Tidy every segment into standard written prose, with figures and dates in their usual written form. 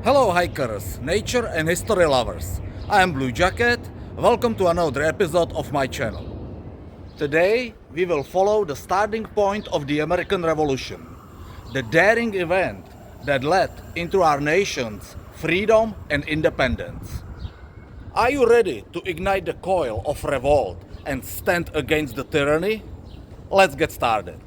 Hello hikers, nature and history lovers. I am Blue Jacket. Welcome to another episode of my channel. Today we will follow the starting point of the American Revolution, the daring event that led into our nation's freedom and independence. Are you ready to ignite the coil of revolt and stand against the tyranny? Let's get started.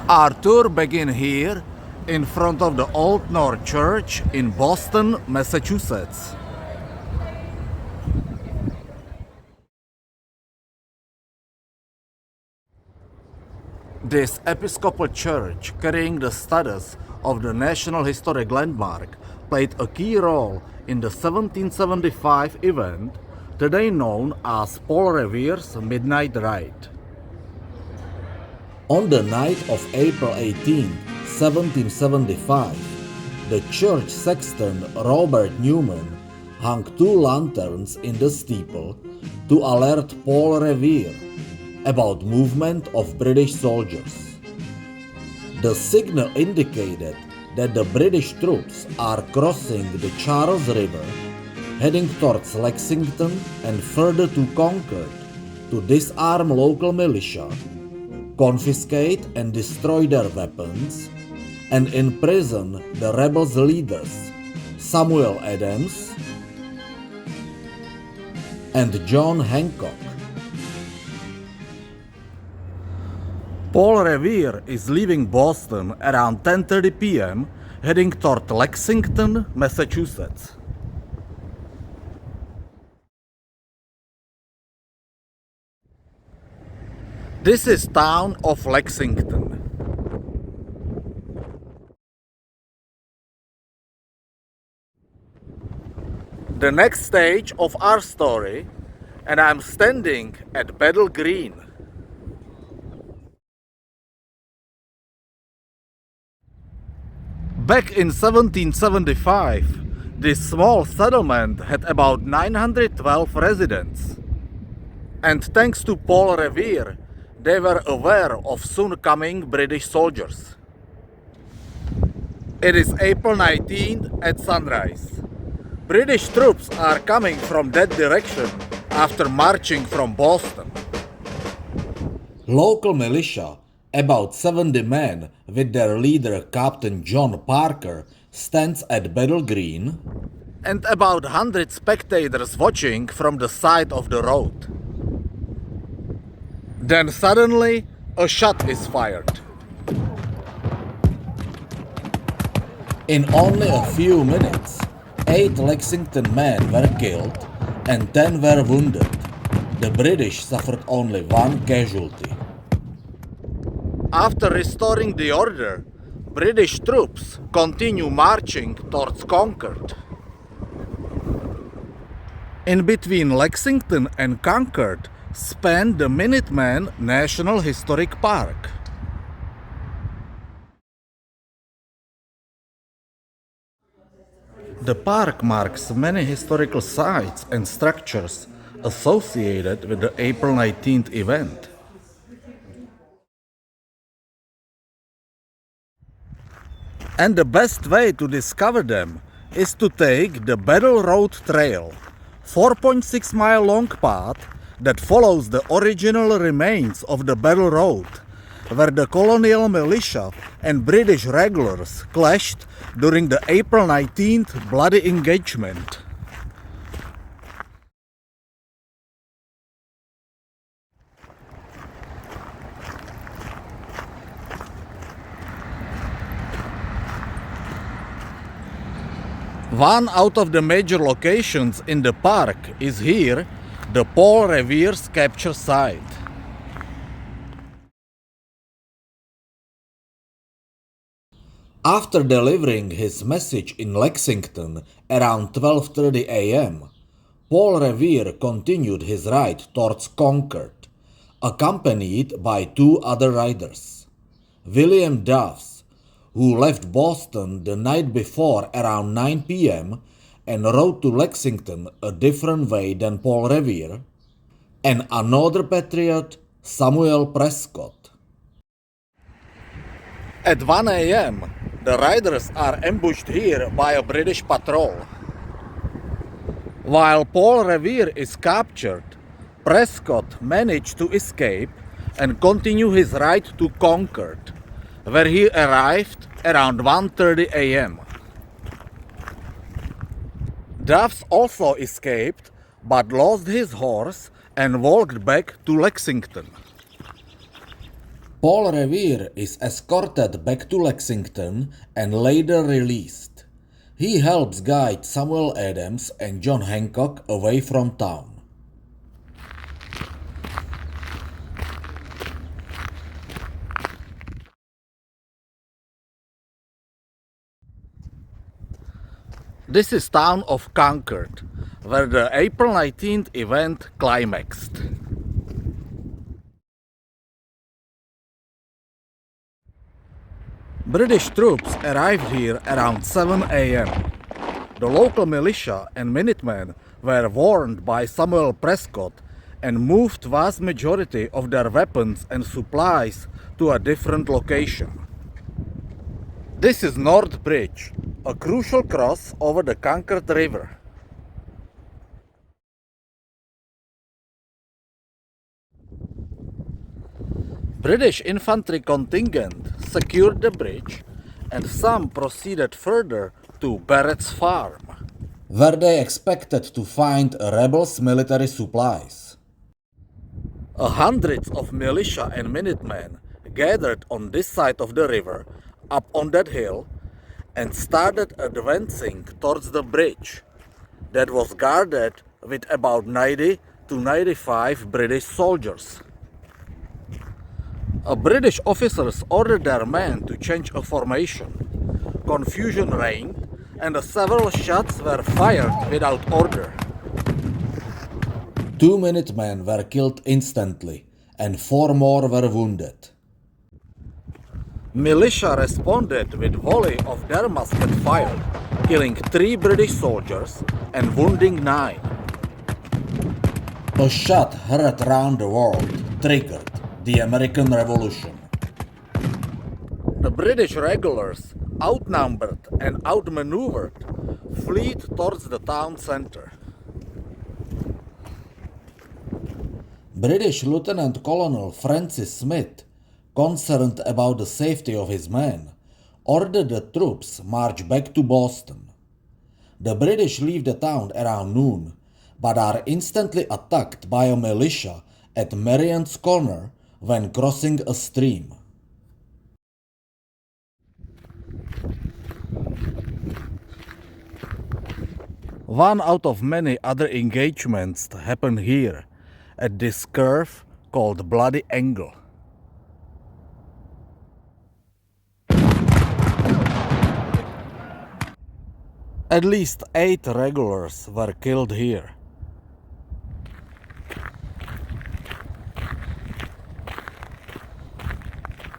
Our tour begins here in front of the Old North Church in Boston, Massachusetts. This Episcopal church, carrying the status of the National Historic Landmark, played a key role in the 1775 event, today known as Paul Revere's Midnight Ride. On the night of April 18, 1775, the church sexton Robert Newman hung two lanterns in the steeple to alert Paul Revere about movement of British soldiers. The signal indicated that the British troops are crossing the Charles River, heading towards Lexington and further to Concord to disarm local militia, confiscate and destroy their weapons, and imprison the rebels' leaders Samuel Adams and John Hancock. Paul Revere is leaving Boston around 10:30 p.m., heading toward Lexington, Massachusetts. This is town of Lexington. The next stage of our story, and I'm standing at Battle Green. Back in 1775, this small settlement had about 912 residents. And thanks to Paul Revere, they were aware of soon coming British soldiers. It is April 19th at sunrise. British troops are coming from that direction after marching from Boston. Local militia, about 70 men with their leader Captain John Parker, stands at Battle Green, and about 100 spectators watching from the side of the road. Then suddenly, a shot is fired. In only a few minutes, 8 Lexington men were killed and 10 were wounded. The British suffered only one casualty. After restoring the order, British troops continue marching towards Concord. In between Lexington and Concord, span the Minuteman National Historic Park. The park marks many historical sites and structures associated with the April 19th event. And the best way to discover them is to take the Battle Road Trail, 4.6-mile long path that follows the original remains of the Battle Road, where the colonial militia and British regulars clashed during the April 19th bloody engagement. One out of the major locations in the park is here, the Paul Revere's capture site. After delivering his message in Lexington around 12:30 a.m., Paul Revere continued his ride towards Concord, accompanied by 2 other riders. William Doves, who left Boston the night before around 9 p.m. and rode to Lexington a different way than Paul Revere, and another patriot, Samuel Prescott. At 1 a.m., the riders are ambushed here by a British patrol. While Paul Revere is captured, Prescott managed to escape and continue his ride to Concord, where he arrived around 1:30 a.m. Duffs also escaped, but lost his horse and walked back to Lexington. Paul Revere is escorted back to Lexington and later released. He helps guide Samuel Adams and John Hancock away from town. This is town of Concord, where the April 19th event climaxed. British troops arrived here around 7 a.m. The local militia and Minutemen were warned by Samuel Prescott and moved vast majority of their weapons and supplies to a different location. This is North Bridge, a crucial cross over the Concord River. British infantry contingent secured the bridge, and some proceeded further to Barrett's farm, where they expected to find rebels' military supplies. Hundreds of militia and Minutemen gathered on this side of the river, up on that hill, and started advancing towards the bridge that was guarded with about 90 to 95 British soldiers. British officers ordered their men to change a formation. Confusion reigned, and several shots were fired without order. 2 Minutemen were killed instantly, and 4 more were wounded. Militia responded with volley of their musket fire, killing 3 British soldiers and wounding 9. A shot heard around the world triggered the American Revolution. The British regulars, outnumbered and outmaneuvered, fled towards the town center. British Lieutenant Colonel Francis Smith, concerned about the safety of his men, ordered the troops march back to Boston. The British leave the town around noon, but are instantly attacked by a militia at Marion's Corner when crossing a stream. One out of many other engagements happened here, at this curve called Bloody Angle. At least 8 regulars were killed here.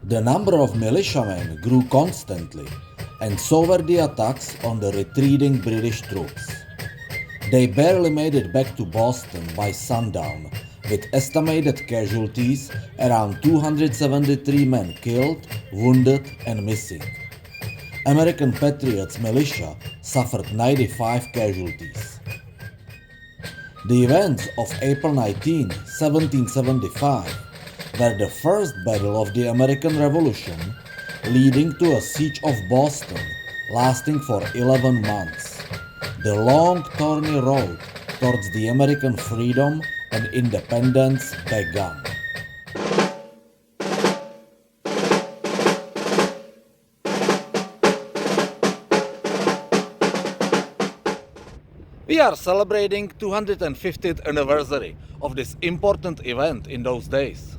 The number of militiamen grew constantly, and so were the attacks on the retreating British troops. They barely made it back to Boston by sundown, with estimated casualties around 273 men killed, wounded, and missing. American Patriots militia suffered 95 casualties. The events of April 19, 1775 were the first battle of the American Revolution, leading to a siege of Boston lasting for 11 months. The long, thorny road towards the American freedom and independence began. We are celebrating 250th anniversary of this important event in those days.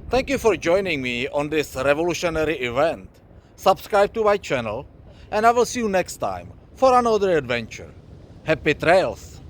Thank you for joining me on this revolutionary event. Subscribe to my channel, and I will see you next time for another adventure. Happy trails!